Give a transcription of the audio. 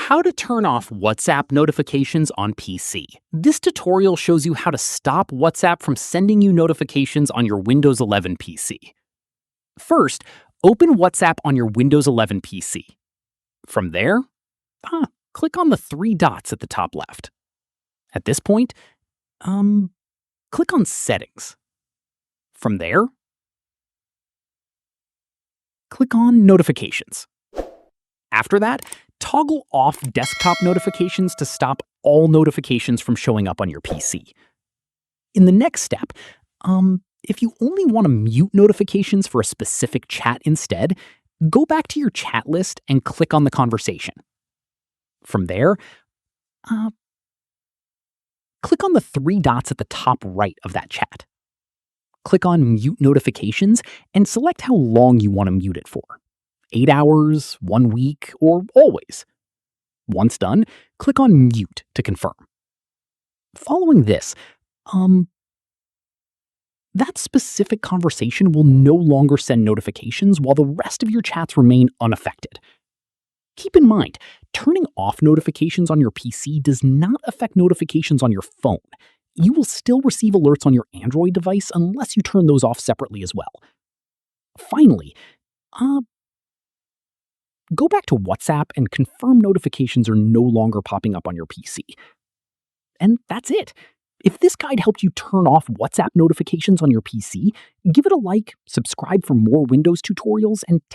How to turn off WhatsApp notifications on PC. This tutorial shows you how to stop WhatsApp from sending you notifications on your Windows 11 PC. First, open WhatsApp on your Windows 11 PC. From there, click on the three dots at the top left. At this point, click on Settings. From there, click on Notifications. After that, toggle off desktop notifications to stop all notifications from showing up on your PC. In the next step, if you only want to mute notifications for a specific chat instead, go back to your chat list and click on the conversation. From there, click on the three dots at the top right of that chat. Click on Mute Notifications and select how long you want to mute it for. 8 hours, 1 week, or always. Once done, click on Mute to confirm. Following this, that specific conversation will no longer send notifications while the rest of your chats remain unaffected. Keep in mind, turning off notifications on your PC does not affect notifications on your phone. You will still receive alerts on your Android device unless you turn those off separately as well. Finally, go back to WhatsApp and confirm notifications are no longer popping up on your PC. And that's it. If this guide helped you turn off WhatsApp notifications on your PC, give it a like, subscribe for more Windows tutorials, and